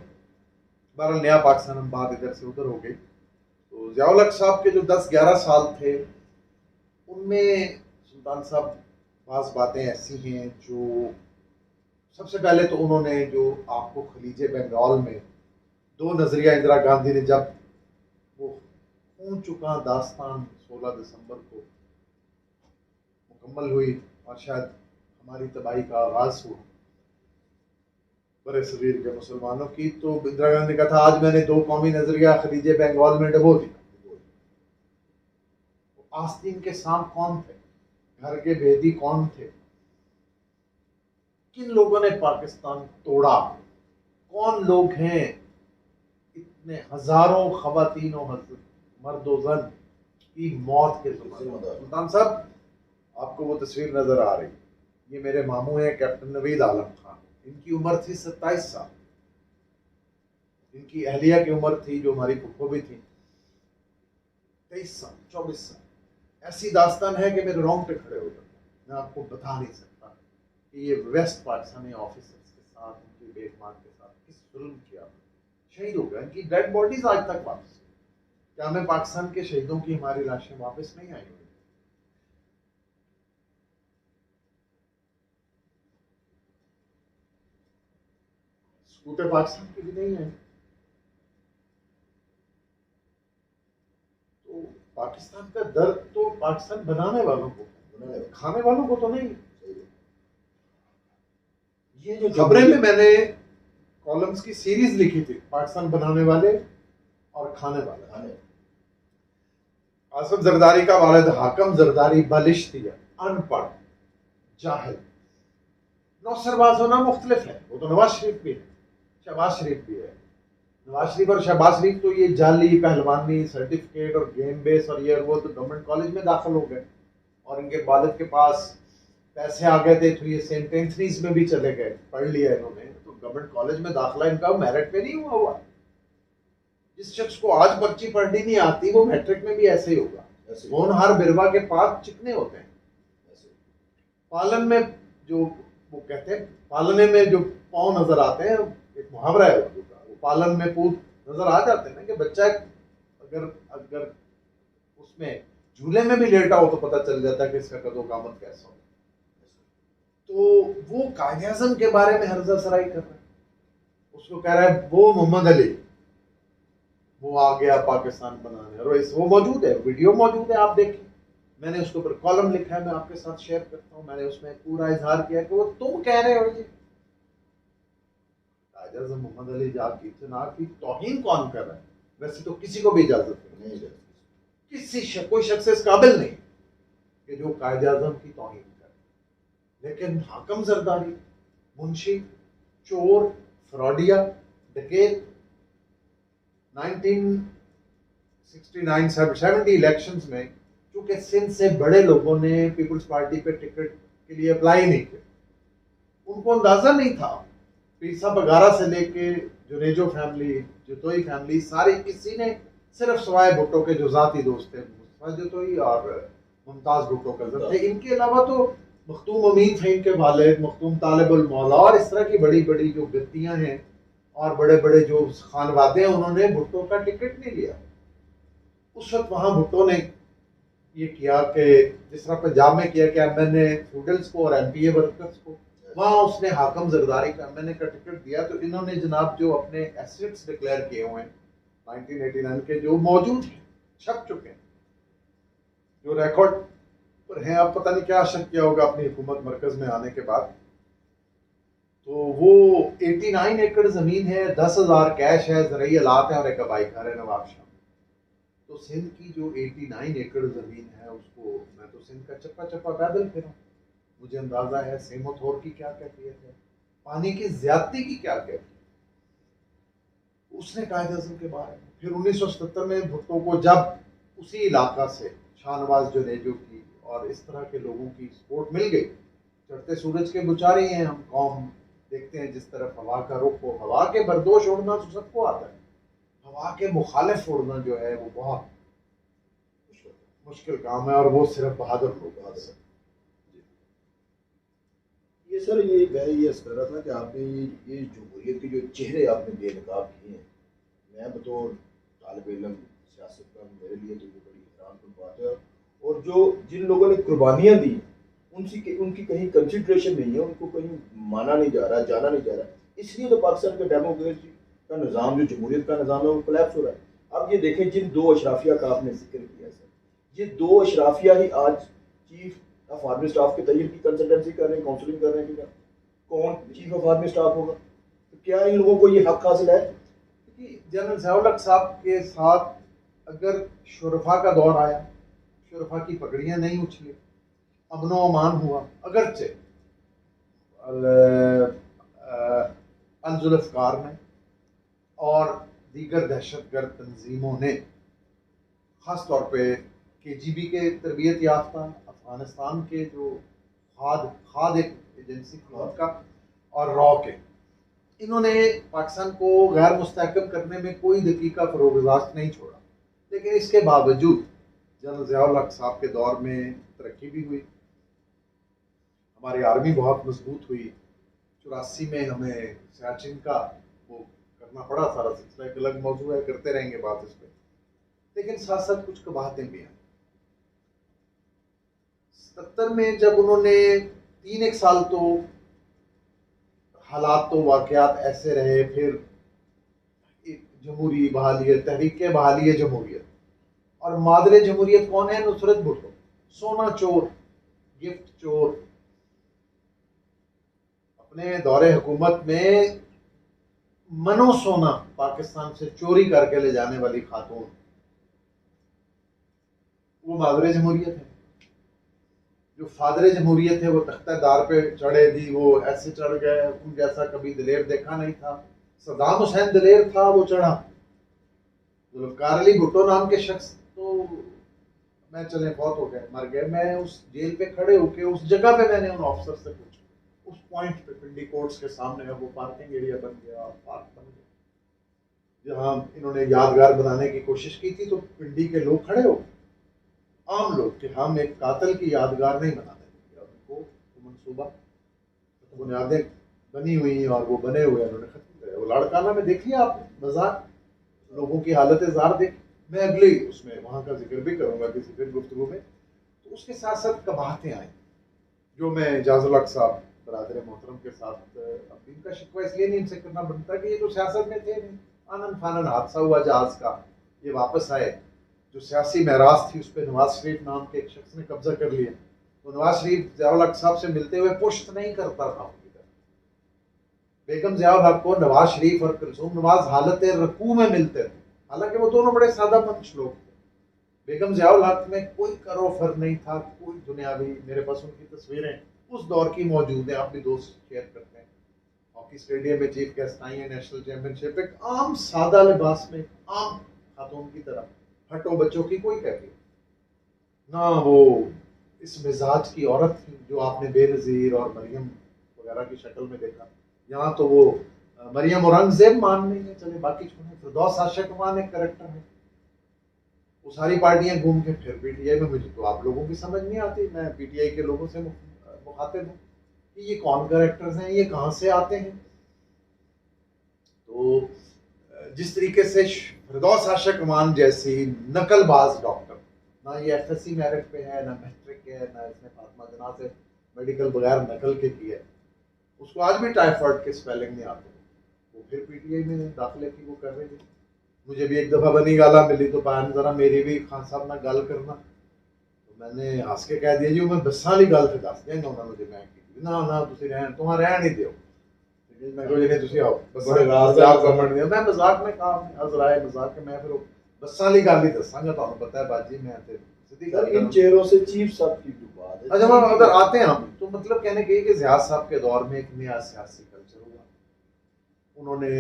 बहरहाल नया पाकिस्तान हम बात इधर से उधर हो गई। तो ज़ियाउल हक साहब के जो 10-11 साल थे उनमें सुल्तान साहब बाज़ बातें ऐसी हैं जो सबसे पहले तो उन्होंने जो आपको खलीज बंगाल में दो नज़रिया इंदिरा गांधी ने जब वो खून चुका दास्तान 16 दिसंबर को मुकम्मल हुई और शायद हमारी तबाही का आगाज हुआ बड़े सगीर के मुसलमानों की, तो इंदिरा गांधी का था आज मैंने दो कौमी नजरिया खलीज बंगाल में डबो दिया। तो आस्तीन के सांप कौन थे, घर के भेदी कौन थे, किन लोगों ने पाकिस्तान तोड़ा, कौन लोग हैं इतने हजारों खवातीन और मर्दोजन की मौत के सुल्तान साहब आपको वो तस्वीर नजर आ रही, ये मेरे मामू हैं कैप्टन नवीद आलम खान। इनकी उम्र थी 27 साल। इनकी अहलिया की उम्र थी जो हमारी फुफ्फो भी थी 23 साल 24 साल। ऐसी दास्तान है कि मेरे रोंगटे खड़े हो जाते, मैं आपको बता नहीं सकता कि ये वेस्ट पाकिस्तानी ऑफिसर्स के साथ उनकी बेगमान के साथ किस जुल्म किया, शहीद हो गए। इनकी डेड बॉडीज आज तक वापस, क्या हमें पाकिस्तान के शहीदों की हमारी लाशें वापस नहीं आई हुई? सूते पाकिस्तान की भी नहीं है। तो पाकिस्तान का दर्द तो पाकिस्तान बनाने वालों को, खाने वालों को तो नहीं। ये जो खबरें में मैंने कॉलम्स की सीरीज लिखी थी, पाकिस्तान बनाने वाले और खाने वाले। आसिफ जरदारी का वालिद हाकम जरदारी बलिश्ती है, अनपढ़ जाहिल। नौसरबाज होना मुख्तलिफ है, वो तो नवाज शरीफ भी है, शहबाज शरीफ भी है। नवाज शरीफ और शहबाज शरीफ तो ये जाली पहलवानी सर्टिफिकेट और गेम बेस और ये और वो तो गवर्नमेंट कॉलेज में दाखिल हो गए, और इनके वालिद के पास पैसे आ गए थे तो ये सेंट एंथनीज में भी चले गए, पढ़ लिया इन्होंने। तो गवर्नमेंट कॉलेज में दाखिला इनका मेरिट पे नहीं हुआ। जिस शख्स को आज पर्ची पढ़नी नहीं आती वो मैट्रिक में भी ऐसे ही होगा। होनहार बिरवा के पास चिकने होते हैं। पालन में जो वो कहते हैं, पालने में जो पाँव नजर आते हैं, एक मुहावरा है उर्दू का, वो पालन में पूत नजर आ जाते हैं ना, कि बच्चा अगर अगर उसमें झूले में भी लेटा हो तो पता चल जाता है कि इसका कदो कामत कैसा हो। तो वो कायदे आज़म के बारे में हर्जा सराई कर रहा है, उसको कह रहा है वो मोहम्मद अली वो आ गया पाकिस्तान बनाने, और वो मौजूद है, वीडियो मौजूद है, आप देखिए। मैंने उसके ऊपर कॉलम लिखा है, मैं आपके साथ शेयर करता हूँ। मैंने उसमें पूरा इजहार किया कि वो तुम कह रहे हो जी कायद-ए-आज़म मोहम्मद अली की इतना की तौहीन कौन कर रहा है? वैसे तो किसी को भी इजाजत नहीं है, किसी कोई शख्स इस काबिल नहीं कि जो कायद-ए-आज़म की तौहीन करे। लेकिन हाकम जरदारी मुंशी, चोर, फ्रॉडिया, डकैत 1969-70 इलेक्शंस में चूंकि सिंध से बड़े लोगों ने पीपल्स पार्टी पे टिकट के लिए अप्लाई नहीं किया। उनको अंदाजा नहीं था। पीसा बगारा से लेके जुनेजो फैमिली, जतोई फैमिली, सारी किसी ने सिर्फ सवाए भुट्टो के जो जाती दोस्त थे, मुस्तफा जतोई और मुमताज भुट्टो कजन थे, इनके अलावा तो मखदूम अमीन थे इनके वालिद, मखदूम तालिबुल मौला, और इस तरह की बड़ी बड़ी जो व्यक्तियां हैं और बड़े बड़े जो खानवादे हैं, उन्होंने भुट्टो का टिकट नहीं लिया। उस वक्त वहां भुट्टो ने ये किया कि जिस तरह पंजाब में किया कि एमएनए फ्यूडल्स को और एमपीए वर्कर्स को, वहां उसने हाकम जरदारी को एमएनए का टिकट दिया। तो इन्होंने जनाब जो अपने एसेट्स डिक्लेयर किए हुए हैं 1989 के, जो मौजूद हैं, छप चुके हैं, जो रिकॉर्ड पर हैं, अब पता नहीं क्या शक किया होगा अपनी हुकूमत मरकज में आने के बाद, तो वो 89 एकड़ जमीन है, 10,000 कैश है, ज़रई आलात है और एक हवाई घर है नवाब शाह। तो सिंध की जो 89 एकड़ जमीन है, उसको मैं तो सिंध का चप्पा चप्पा पैदल फिरा, मुझे अंदाजा है सेमोथोर की क्या कैफियत है, पानी की ज्यादती की क्या कैफियत। उसने कायदे आज़म के बारे में फिर 1977 में भुट्टो को जब उसी इलाका से शाहनवाज जुनेजो की और इस तरह के लोगों की सपोर्ट मिल गई, चढ़ते सूरज के बुचारे हैं हम कौम, देखते हैं जिस तरफ हवा का रुख हो, हवा के बरदोश उड़ना तो सबको आता है, हवा के मुखालिफ उड़ना जो है वो बहुत मुश्किल काम है, और वो सिर्फ बहादुर लोग आ सकते। ये सर, ये मैं ये अर्ज कर रहा था कि आपने ये जमहूरियत के जो चेहरे आपने बेनकाब किए हैं, मैं बतौर तालिब इल्म सियासत का, मेरे लिए तो ये बड़ी हैरानकुन बात है। और जो जिन लोगों ने कुर्बानियाँ दी उनकी कहीं कंसिड्रेशन नहीं है, उनको कहीं माना नहीं जा रहा, जाना नहीं जा रहा, इसलिए तो पाकिस्तान का डेमोक्रेसी का निज़ाम, जो जमहूरियत का निज़ाम है, वो कोलैप्स हो रहा है। अब ये देखें, जिन दो अशराफिया का आपने जिक्र किया सर, ये दो अशराफिया ही आज चीफ ऑफ आर्मी स्टाफ के तयन की कंसल्टेंसी कर रहे हैं, काउंसलिंग कर रहे हैं कि कौन चीफ ऑफ आर्मी स्टाफ होगा। तो क्या इन लोगों को ये हक हासिल है कि जनरल ज़ियाउल हक साहब के साथ अगर शुरफा का दौर आया, शुरफा की पगड़ियाँ नहीं उछली, अमनो अमान हुआ, अगरचे अल-जुल्फ़कार ने और दीगर दहशतगर्द तंजीमों ने, ख़ास तौर पे KGB के तरबियत याफ्ता, अफ़गानिस्तान के जो खाद एक एजेंसी खाद का, और रॉ के, इन्होंने पाकिस्तान को गैर मुस्तहकम करने में कोई दकीका फ़रोग़ नहीं छोड़ा। लेकिन इसके बावजूद जनरल ज़ियाउल हक साहब के दौर में तरक्की भी हुई, हमारी आर्मी बहुत मजबूत हुई। 84 में हमें सियाचिन का वो करना पड़ा, सारा सिलसिला एक अलग मौजूद है, करते रहेंगे बात इस पर। लेकिन साथ साथ कुछ कबाहतें भी हैं। 77 में जब उन्होंने 3 साल तो हालात तो वाक़यात ऐसे रहे, फिर जमहूरी बहाली, तहरीक बहाली जमहूरियत, और मादरे जमहूरियत कौन है? नुसरत भुट्टो, सोना चोर, गिफ्ट चोर। अपने दौरे हुकूमत में मनो सोना पाकिस्तान से चोरी करके ले जाने वाली खातून, वो मादरे जमहूरियत है। जो फादर जमहूरियत है वो तख्तेदार पे चढ़े दी, वो ऐसे चढ़ गए, उन जैसा कभी दिलेर देखा नहीं था। सद्दाम हुसैन दिलेर था, वो चढ़ा। जुल्फ़िकार अली भुट्टो नाम के शख्स तो मैं चले बहुत हो गए, मर गए, मैं उस जेल पे खड़े होके उस जगह पे मैंने उन ऑफिसर से पूछा, उस पॉइंट पे पिंडी कोर्ट्स के सामने है वो पार्किंग एरिया बन गया, पार्क बन गया, जहाँ इन्होंने यादगार बनाने की कोशिश की थी। तो पिंडी के लोग खड़े हो, आम लोग, कि हम एक कातिल की यादगार नहीं बना देंगे, उनको मनसूबा बुनियादें बनी हुई और वो बने हुए उन्होंने खत्म किया। वो लाड़काना में देख लिया आप मजाक, लोगों की हालत ज़ार देख, मैं अगले उसमें वहाँ का जिक्र भी करूँगा किसी फिर गुफ्तगू में। तो उसके साथ साथ कबाहतें आई, जो मैं इजाज़ुल हक साहब बरादर मोहतरम के साथ, अब इनका शिकवा इसलिए नहीं इनसे करना बनता कि ये तो सियासत में थे नहीं, आनन फानन हादसा हुआ जहाज़ का, ये वापस आए, जो सियासी महराज थी उस पर नवाज शरीफ नाम के एक शख्स ने कब्जा कर लिया। तो नवाज शरीफ ज़ियाउल हक साहब से मिलते हुए पुश्त नहीं करता था उनकी तरफ। बेगम ज़ियाउल हक को नवाज शरीफ और कुलसूम नवाज हालत रकू में मिलते थे, हालांकि वो दोनों बड़े सादा मंश लोग थे। बेगम ज़ियाउल हक में कोई करो फर नहीं था, कोई दुनियावी, मेरे पास उनकी तस्वीरें उस दौर की मौजूद हैं, आप भी दोस्त शेयर करते हैं। हॉकी स्टेडियम में चीफ गेस्ट आई है, नेशनल चैंपियनशिप, एक आम सादा लिबास में, आम खातून की तरह, हटो बच्चों की कोई कैफियत ना, वो इस मिजाज की औरत थी जो आपने बेनज़ीर और मरियम वगैरह की शक्ल में देखा। यहाँ तो वो मरियम औरंगजेब मान नहीं है, चले बाकी छोड़े। फिरदौस आशिक मान एक करेक्टर है। वो सारी पार्टियां घूम के फिर पीटीआई में, मुझे तो आप लोगों की समझ नहीं आती। मैं पीटीआई के लोगों से मुखातिब हूँ कि ये कौन करेक्टर्स हैं, ये कहाँ से आते हैं। तो जिस तरीके से फिरदौस आशिक मान जैसी नकलबाज डॉक्टर, ना ये एफएससी मेरिट पे है, ना मैट्रिक है, ना इसने फातिमा जना से मेडिकल बगैर नकल के किया है, उसको आज भी टाइफाइड के स्पेलिंग नहीं आते, वो फिर पीटीआई में दाखिले की वो कर रही है। मुझे भी एक दफ़ा बनी गाला मिली तो बहन जरा मेरी भी खान साहब ना गल करना, तो मैंने हंस के कह दिया जी मैं बसा वाली गल फिर दस देंगे उन्होंने मुझे, मैं की ना ना तुम रहन तुम रहन ही दो, मैं कहो जी तुम आओ बड़े राज मजाक कमेंट दिया, मैं मजाक में कहा हजराए मजाक के, मैं फिर बसा वाली गल ही दसांगा, तुहानू पता है बाजी मैं ते सीधी गल इन चेहरों से चीफ साहब की जो बात है। अच्छा हम अगर आते हैं हम तो मतलब कहने के कि ज़िया साहब के दौर में एक नया सियासी कल्चर हुआ, उन्होंने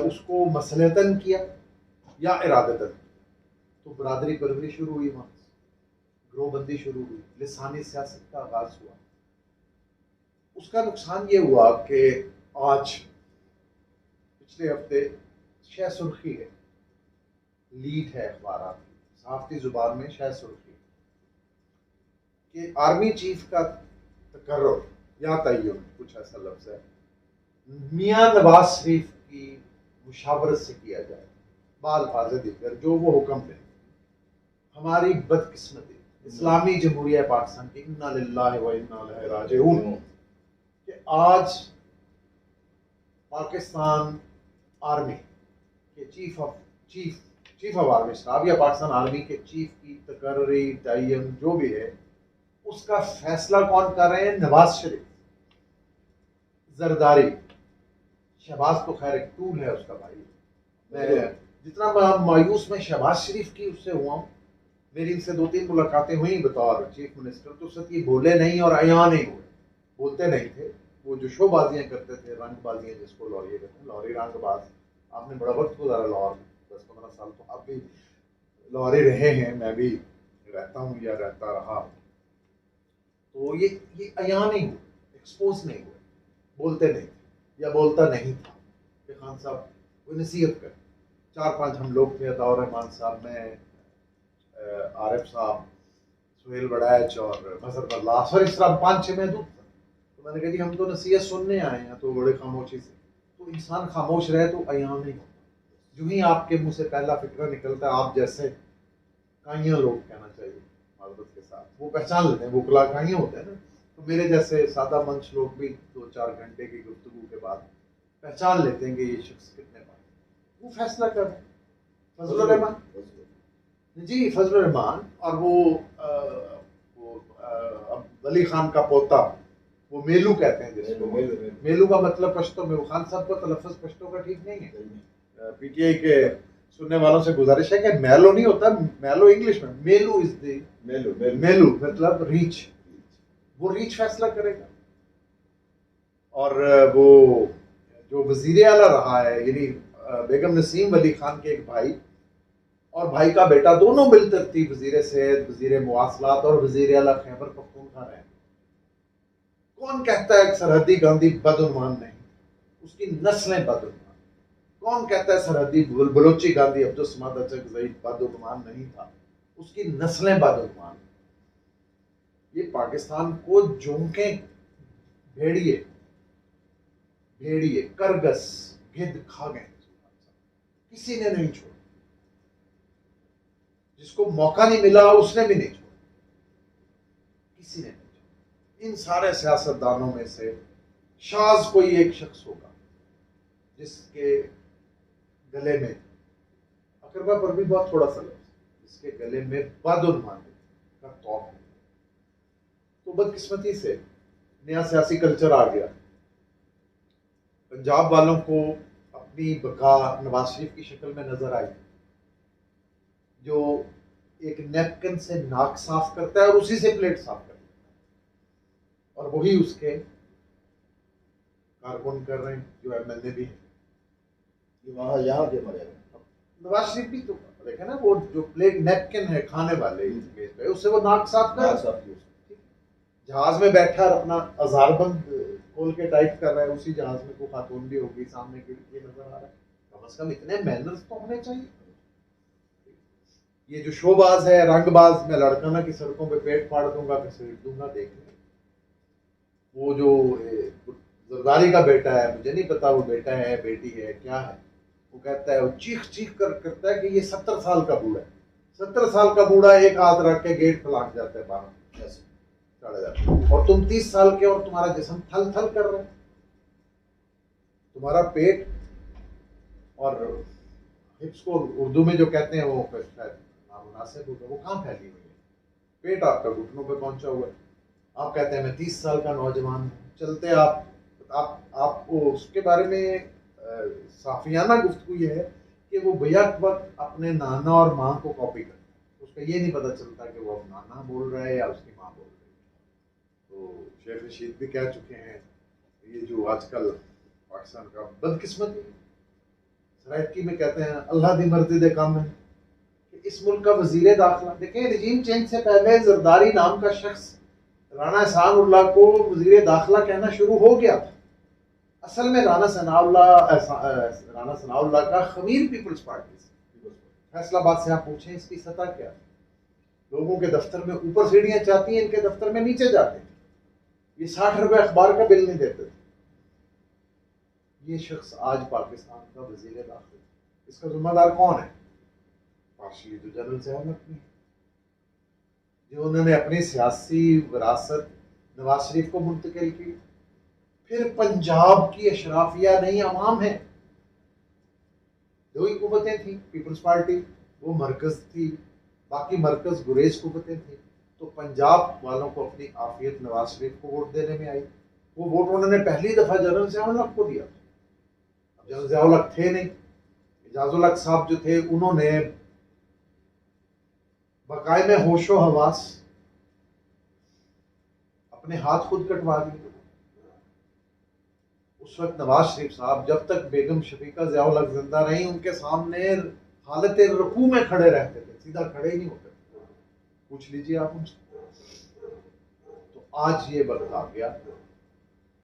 उसको मसलतन किया या इरादतन, तो बरादरी परवरी शुरू हुई, वहाँ ग्रोहबंदी शुरू हुई, लिसानी सियासत का आगाज हुआ। उसका नुकसान ये हुआ कि आज पिछले हफ्ते शह सुर्खी है, लीड है अखबार की सहाफती जुबान में, शह सुर्खी कि आर्मी चीफ का तकर्रुर या तय्युन, कुछ ऐसा लफ्ज है, मियां नवाज शरीफ की मुशावरत से किया जाए, बाल दीगर जो वो हुक्म दे। हमारी बदकिस्मती इस्लामी जमहूरिया पाकिस्तान की, इन्ना लिल्लाहि व इन्ना इलैहि राजिऊन, कि आज पाकिस्तान आर्मी के चीफ ऑफ आर्मी स्टाफ या पाकिस्तान आर्मी के चीफ की तकर्री तय्युन जो भी है, उसका फैसला कौन कर रहे हैं? नवाज शरीफ, जरदारी। शहबाज तो खैर एक टूल है उसका भाई। मैं जितना मायूस में शहबाज शरीफ की उससे हुआ हूँ, मेरी इनसे 2-3 मुलाकातें हुई बतौर चीफ मिनिस्टर, तो सत्य बोले नहीं और अया नहीं हुए, बोलते नहीं थे। वो जो शोबाजियाँ करते थे, रंगबाजियाँ जिसको लॉरी कहते हैं, लॉरी रंगबाज। आपने बड़ा वक्त गुजारा लाहौर में, 10-15 साल तो आप भी लाहौरी रहे हैं, मैं भी रहता हूँ या रहता रहा। तो ये अया नहीं हुए, एक्सपोज नहीं हुए, बोलते नहीं थे या बोलता नहीं था कि खान साहब कोई नसीहत कर। 4-5 हम लोग थे, अताउर रहमान साहब, मैं, आरिफ साहब, सुहेल बड़ैच और मजहर बल्लास, और इस तरह 5-6 महदूद था। तो मैंने कहा जी हम तो नसीहत सुनने आए हैं, तो बड़े खामोशी से। तो इंसान खामोश रहे तो अयान नहीं होता। जो ही आपके मुंह से पहला फिक्र निकलता है, आप जैसे काइयाँ लोग कहना चाहिए माजरत के साथ, वो पहचान लेते हैं, वो कुला काइयाँ होते हैं ना, तो मेरे जैसे सादा मंच लोग भी 2-4 घंटे की गुफ्तगू के बाद पहचान लेते हैं कि ये शख्स कितने बात, वो फैसला कर फजलुर रहमान जी, फजलुर रहमान। और वो अब वली खान का पोता, वो मेलू कहते हैं जिसको, मेलू का मतलब पश्तो में, वो खान साहब का तलफ़्फ़ुज़ पश्तो का ठीक नहीं है। पीटीआई के सुनने वालों से गुजारिश है कि मैलो नहीं होता, मैलो इंग्लिश में, मेलू इज द मेलू मतलब रीच, वो रीच फैसला करेगा। और वो जो वजीर आला रहा है, यानी बेगम नसीम वली खान के एक भाई और भाई का बेटा, दोनों बिल तरतीब वजीर सेहत, वजीर मुवासलात और वजीर आला खैबर पख्तूनख्वा रहे। कौन कहता है सरहदी गांधी बदउनवान नहीं, उसकी नस्लें बदउनवान। कौन कहता है सरहदी बलोची गांधी अब्दुल अचक ज़ईद बदउनवान नहीं था, उसकी नस्लें बदउनवान। ये पाकिस्तान को जोंके भेड़िए भेड़िए करगस गिद्ध खा गए, किसी ने नहीं छोड़ा। जिसको मौका नहीं मिला उसने भी नहीं छोड़ा, किसी ने नहीं छोड़ा। इन सारे सियासतदानों में से शाज कोई एक शख्स होगा जिसके गले में, अकरबा पर भी बहुत थोड़ा सा लफ्ज, जिसके गले में बदउनवानी का तौर है। तो बदकिस्मती से नया सियासी कल्चर आ गया। पंजाब वालों को अपनी बका नवाज शरीफ की शक्ल में नजर आई, जो एक नैपकिन से नाक साफ करता है और उसी से प्लेट साफ करता है, और वही उसके कारकुन कर रहे हैं जो एमएलए भी है। वहाँ यहाँ के मरे नवाज शरीफ भी तो देखे ना वो जो प्लेट नैपकिन है खाने वाले मेज पे, उससे वो नाक साफ कर, जहाज में बैठा और अपना अजारबंद खोल के टाइट कर रहा है, उसी जहाज में कोई खातून भी होगी, सामने खिड़की नजर आ रहा है, कम से कम इतने मैनर्स तो होने चाहिए। ये जो शोबाज है, रंगबाज, मैं लड़काना की सड़कों पे पेट फाड़ दूंगा, घसीट दूंगा, देख लें। वो जो जरदारी का बेटा है, मुझे नहीं पता वो बेटा है बेटी है क्या है, वो कहता है, वो चीख चीख कर करता है कि ये 70 साल का बूढ़ा है, 70 साल का बूढ़ा एक हाथ रख के गेट फलांग जाता है बाहर, ऐसे चढ़ जाता है, और तुम 30 साल के और तुम्हारा जिस्म थल थल कर रहा है, तुम्हारा पेट और हिप्स को उर्दू में जो कहते हैं वो शायद नामुनासिब होगा, वो कहाँ फैली हुई है, पेट आपका घुटनों पे पहुंचा हुआ है, आप कहते हैं मैं 30 साल का नौजवान हूँ, चलते आपको उसके बारे में साफियाना गुफ्तगू ये है कि वो बेहद वक्त अपने नाना और माँ को कॉपी करता है, उसका ये नहीं पता चलता कि वो अब नाना बोल रहा है या उसकी माँ बोल रही है। तो शेख रशीद भी कह चुके हैं, ये जो आजकल पाकिस्तान का बदकिस्मती सरायकी में कहते हैं अल्लाह दी मर्जी दे काम है कि इस मुल्क का वजीर दाखिला, देखें रिजीम चेंज से पहले जरदारी नाम का शख्स राणा एहसानुल्लाह को वजीर दाखिला कहना शुरू हो गया था। असल में राणा सनाउल्लाह का खमीर पीपल्स पार्टी से, फैसलाबाद से आप पूछें इसकी सतह क्या है, लोगों के दफ्तर में ऊपर सीढ़ियां चाहती हैं, इनके दफ्तर में नीचे जाते हैं, ये 60 रुपए अखबार का बिल नहीं देते थे। ये शख्स आज पाकिस्तान का वजीर दाखिला, इसका जिम्मेदार कौन है? पार्शली तो जनरल ज़िया उल हक नहीं, जो उन्होंने अपनी सियासी विरासत नवाज शरीफ को मुंतकिल की। फिर पंजाब की अशराफिया नहीं अवाम है, दो ही कुव्वतें थी, पीपल्स पार्टी वो मरकज थी, बाकी मरकज गुरेज कुव्वतें थी, तो पंजाब वालों को अपनी आफियत नवाज शरीफ को वोट देने में आई, वो वोट उन्होंने पहली दफा जनरल ज़िया उल हक को दिया। जनरल ज़िया उल हक थे नहीं, एजाजुल हक साहब जो थे उन्होंने बकाए में होशो हवास अपने हाथ खुद कटवा दिए। उस वक्त नवाज शरीफ साहब जब तक बेगम शफीका ज़िया उल हक जिंदा रही, उनके सामने हालत रुकू में खड़े रहते थे, सीधा खड़े ही नहीं होते, पूछ लीजिए आप उनसे। तो आज ये वक्त आ गया